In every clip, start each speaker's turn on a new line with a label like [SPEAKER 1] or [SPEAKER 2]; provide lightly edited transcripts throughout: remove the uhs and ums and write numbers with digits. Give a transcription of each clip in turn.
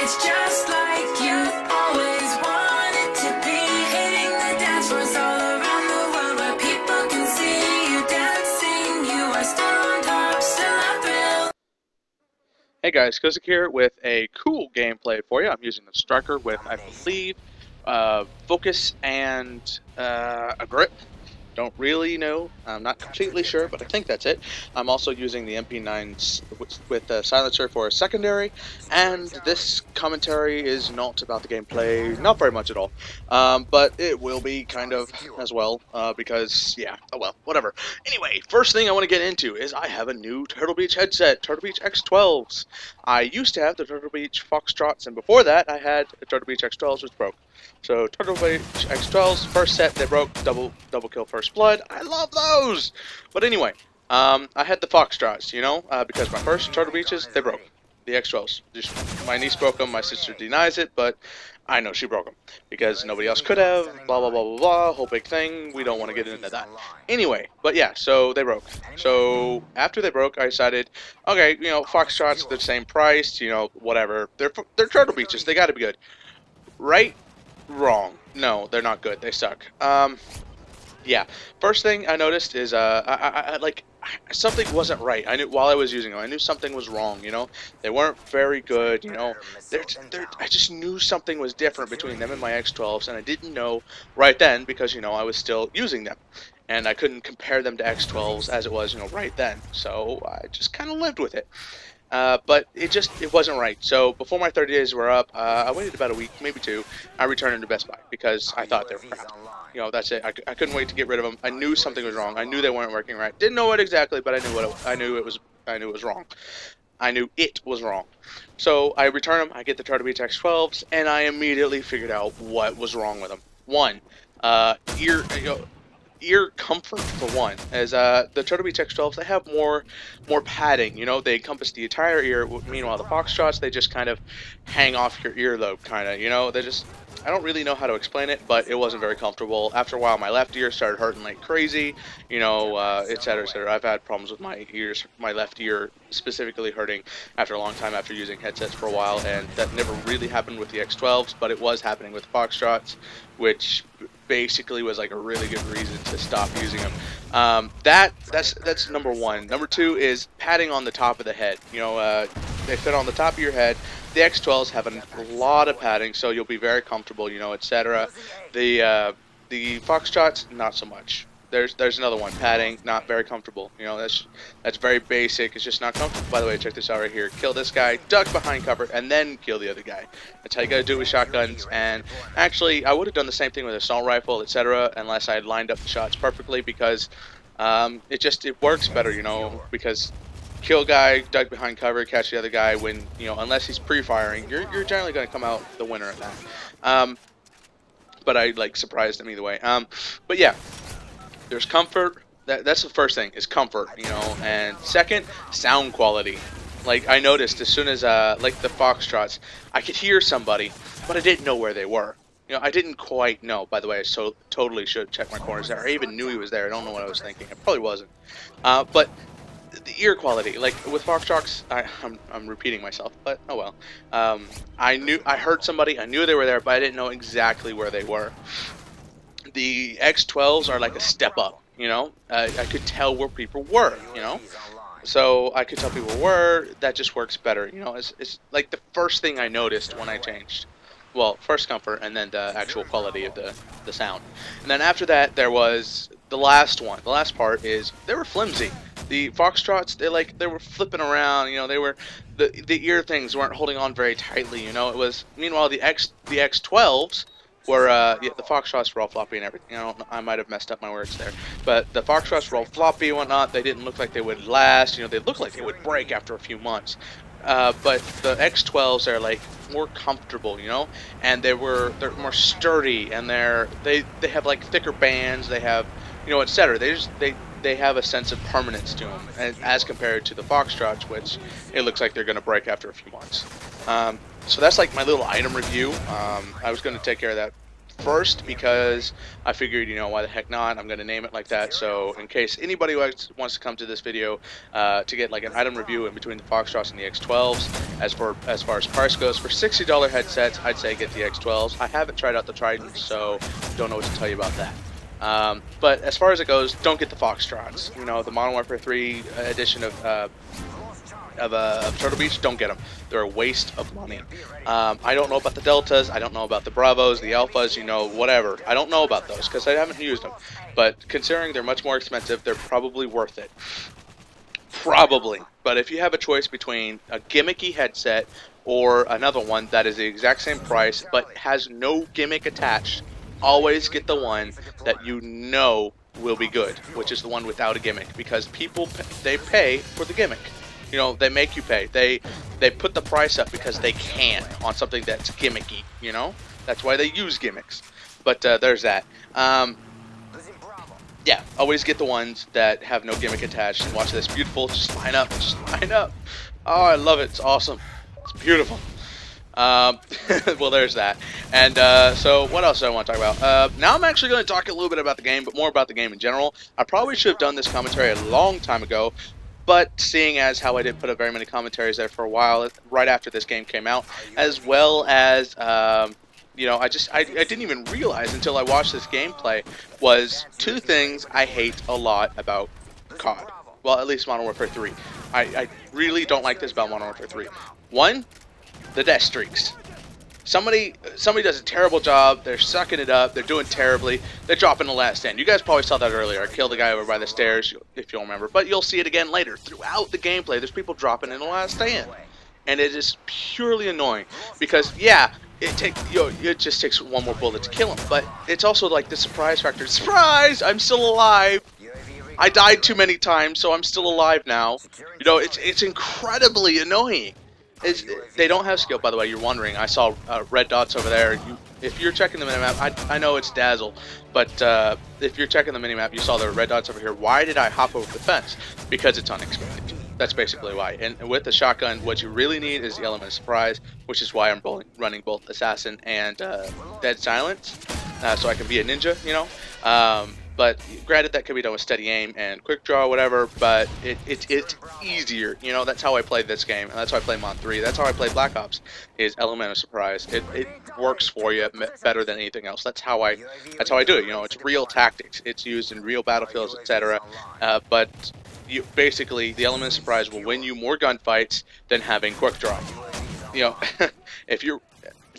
[SPEAKER 1] It's just like you always wanted to be. Hitting the dance floors all around the world where people can see you dancing. You are still on top, still a thrill.
[SPEAKER 2] Hey guys, Kozik here with a cool gameplay for you. I'm using the Striker with, I believe, focus and a grip. Don't really know. I'm not completely sure, but I think that's it. I'm also using the MP9 with the silencer for a secondary, and this commentary is not about the gameplay, not very much at all. But it will be kind of as well, because, yeah, oh well, whatever. Anyway, first thing I want to get into is I have a new Turtle Beach headset, Turtle Beach X12s. I used to have the Turtle Beach Foxtrots, and before that I had a Turtle Beach X12s, which broke. So Turtle Beach X12s, first set they broke, double kill first blood. I love those. But anyway, I had the Foxtrots, you know, because my first Turtle Beaches they broke. The X12s. Just, my niece broke them. My sister denies it, but I know she broke them because nobody else could have. Blah blah blah blah blah. Whole big thing. We don't want to get into that. Anyway, but yeah, so they broke. So after they broke, I decided, okay, you know, Foxtrots they're the same price. You know, whatever. They're Turtle Beaches. They got to be good, right? Wrong. No, they're not good. They suck. Yeah. First thing I noticed is I like something wasn't right. I knew while I was using them, I knew something was wrong. You know, they weren't very good. You know, I just knew something was different between them and my X12s, and I didn't know right then because you know I was still using them, and I couldn't compare them to X12s as it was, you know, right then. So I just kind of lived with it. But it wasn't right. So before my 30 days were up, I waited about a week, maybe two. I returned them to Best Buy because I thought they were crap. You know, that's it. I couldn't wait to get rid of them. I knew something was wrong. I knew they weren't working right. Didn't know what exactly, but I knew it was wrong. I knew it was wrong. So I return them. I get the Turtle Beach X12s, and I immediately figured out what was wrong with them. One, ear comfort for one, as the Turtle Beach X12s they have more padding. You know, they encompass the entire ear. Meanwhile, the Foxtrots they just kind of hang off your earlobe, kind of. You know, they just I don't really know how to explain it, but it wasn't very comfortable. After a while, my left ear started hurting like crazy. You know, etc. etc. I've had problems with my ears, my left ear specifically hurting after a long time after using headsets for a while, and that never really happened with the X12s, but it was happening with Foxtrots, which basically was like a really good reason to stop using them. That's number one. Number two is padding on the top of the head. You know, they fit on the top of your head. The X12s have a lot of padding, so you'll be very comfortable. You know, etc. The Foxtrots, not so much. There's another one, padding, not very comfortable. You know, that's very basic. It's just not comfortable. By the way, check this out right here. Kill this guy, duck behind cover, and then kill the other guy. That's how you gotta do it with shotguns. And actually, I would have done the same thing with assault rifle, etc. Unless I had lined up the shots perfectly, because it works better. You know, because kill guy, duck behind cover, catch the other guy. When you know, unless he's pre-firing, you're generally gonna come out the winner at that. But I like surprised him either way. But yeah. There's comfort. That's the first thing, is comfort, you know. And second, sound quality. Like I noticed as soon as like the Foxtrots, I could hear somebody, but I didn't know where they were. You know, I didn't quite know. By the way, I totally should check my corners there. I even knew he was there. I don't know what I was thinking. It probably wasn't. But the ear quality, like with Foxtrots, I'm repeating myself, but oh well. I heard somebody. I knew they were there, but I didn't know exactly where they were. The X12s are like a step up, you know. I could tell where people were, you know. So I could tell people were. That just works better, you know. It's like the first thing I noticed when I changed. Well, first comfort, and then the actual quality of the sound. And then after that, there was the last one. The last part is they were flimsy. The Foxtrots, they were flipping around, you know. They were the ear things weren't holding on very tightly, you know. It was meanwhile the X12s. Where yeah, the Foxtrots were all floppy and everything. I might have messed up my words there, but the Foxtrots were all floppy and whatnot. They didn't look like they would last. You know, they looked like they would break after a few months. But the X12s are like more comfortable, you know, and they're more sturdy, and they have like thicker bands. They have, you know, etc. They have a sense of permanence to them, as compared to the Foxtrots, which it looks like they're going to break after a few months. So that's like my little item review. I was going to take care of that first because I figured, you know, why the heck not? I'm going to name it like that. So in case anybody wants to come to this video to get like an item review in between the Foxtrots and the X12s, as far as price goes, for $60 headsets, I'd say get the X12s. I haven't tried out the Trident, so don't know what to tell you about that. But as far as it goes, don't get the Foxtrots. You know, the Modern Warfare 3 edition of Turtle Beach, don't get them. They're a waste of money. I don't know about the Deltas, I don't know about the Bravos, the Alphas, you know, whatever. I don't know about those because I haven't used them. But considering they're much more expensive, they're probably worth it. Probably. But if you have a choice between a gimmicky headset or another one that is the exact same price but has no gimmick attached, always get the one that you know will be good, which is the one without a gimmick, because people, they pay for the gimmick. You know, they make you pay. They put the price up because they can on something that's gimmicky, you know? That's why they use gimmicks. But there's that. Yeah, always get the ones that have no gimmick attached. And watch this beautiful, just line up, Oh, I love it. It's awesome. It's beautiful. Well, there's that. And so what else do I want to talk about? Now I'm actually going to talk a little bit about the game, but more about the game in general. I probably should have done this commentary a long time ago, but seeing as how I didn't put up very many commentaries there for a while, right after this game came out, as well as, you know, I didn't even realize until I watched this gameplay, was two things I hate a lot about COD. Well, at least Modern Warfare 3. I really don't like this about Modern Warfare 3. One, the Deathstreaks. Somebody does a terrible job, they're sucking it up, they're doing terribly, they're dropping the last stand. You guys probably saw that earlier. I killed the guy over by the stairs, if you'll remember, but you'll see it again later. Throughout the gameplay, there's people dropping in the last stand. And it is purely annoying, because, yeah, it just takes one more bullet to kill him, but it's also like the surprise factor. Surprise! I'm still alive! I died too many times, so I'm still alive now. You know, it's incredibly annoying. They don't have skill, by the way. You're wondering. I saw red dots over there. If you're checking the minimap, I know it's Dazzle, but if you're checking the minimap, you saw the red dots over here. Why did I hop over the fence? Because it's unexpected. That's basically why. And with the shotgun, what you really need is the element of surprise, which is why I'm running both Assassin and Dead Silence, so I can be a ninja, you know. But granted, that could be done with steady aim and quick draw, whatever, but it's easier. You know, that's how I played this game, and that's how I play Mod 3. That's how I play Black Ops, is element of surprise. It works for you better than anything else. That's how I do it. You know, it's real tactics. It's used in real battlefields, etc. But basically, the element of surprise will win you more gunfights than having quick draw. You know, if you're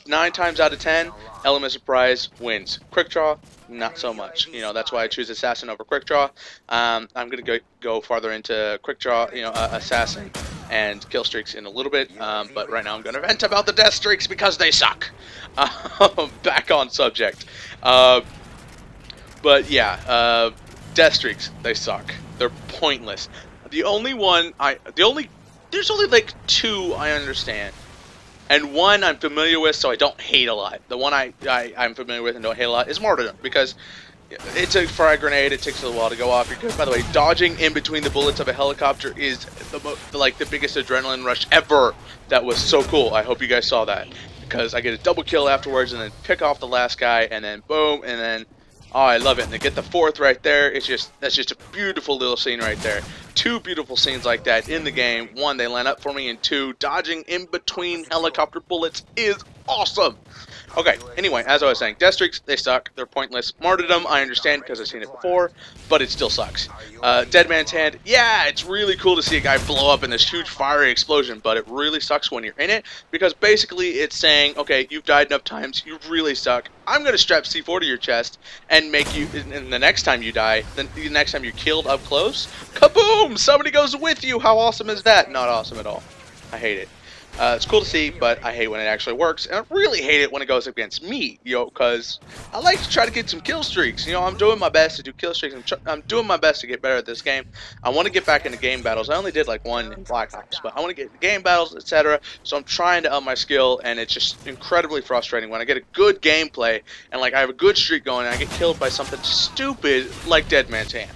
[SPEAKER 2] 9 times out of 10, element of surprise wins. Quick draw, not so much. You know, that's why I choose Assassin over quick draw. I'm gonna go farther into quick draw, you know, Assassin and kill streaks in a little bit. But right now I'm gonna vent about the death streaks because they suck. Back on subject. But yeah, death streaks, they suck. They're pointless. There's only like 2 I understand. And one I'm familiar with, so I don't hate a lot. The one I'm familiar with and don't hate a lot is martyrdom, because it's a frag grenade. It takes a while to go off. You're good. By the way, dodging in between the bullets of a helicopter is the biggest adrenaline rush ever. That was so cool. I hope you guys saw that, because I get a double kill afterwards and then pick off the last guy and then boom, and then oh, I love it. And to get the 4th right there, that's just a beautiful little scene right there. 2 beautiful scenes like that in the game. 1, they line up for me, and 2, dodging in between helicopter bullets is awesome. Okay, anyway, as I was saying, death streaks, they suck. They're pointless. Martyrdom, I understand because I've seen it before, but it still sucks. Dead Man's Hand, yeah, it's really cool to see a guy blow up in this huge fiery explosion, but it really sucks when you're in it, because basically it's saying, okay, you've died enough times, you really suck. I'm going to strap C4 to your chest and make you, and the next time you die, the next time you're killed up close, kaboom! Somebody goes with you! How awesome is that? Not awesome at all. I hate it. It's cool to see, but I hate when it actually works, and I really hate it when it goes against me, you know, because I like to try to get some kill streaks. You know, I'm doing my best to do kill streaks. I'm doing my best to get better at this game. I want to get back into game battles. I only did like 1 in Black Ops, but I want to get into game battles, etc. So I'm trying to up my skill, and it's just incredibly frustrating when I get a good gameplay, and like I have a good streak going, and I get killed by something stupid like Dead Man's Hand.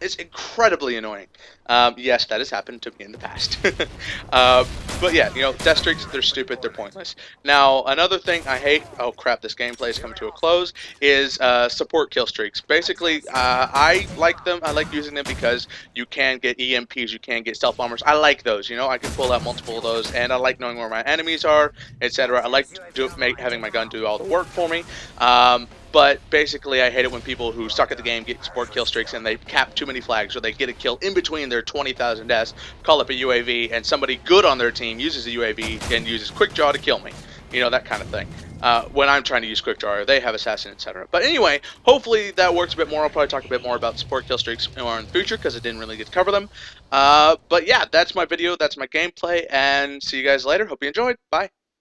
[SPEAKER 2] It's incredibly annoying. Yes, that has happened to me in the past. But yeah, you know, Deathstreaks, they're stupid, they're pointless. Now, another thing I hate, oh crap, this gameplay is coming to a close, is support kill streaks. Basically, I like them, I like using them because you can get EMPs, you can get stealth bombers. I like those, you know, I can pull out multiple of those, and I like knowing where my enemies are, etc. I like having my gun do all the work for me. But basically, I hate it when people who suck at the game get support kill streaks and they cap too many flags, or they get a kill in between their 20,000 deaths, call up a UAV, and somebody good on their team uses a UAV and uses quick draw to kill me. You know, that kind of thing. When I'm trying to use quick draw, or they have assassin, etc. But anyway, hopefully that works a bit more. I'll probably talk a bit more about support kill streaks more in the future because I didn't really get to cover them. But yeah, that's my video, that's my gameplay, and see you guys later. Hope you enjoyed. Bye.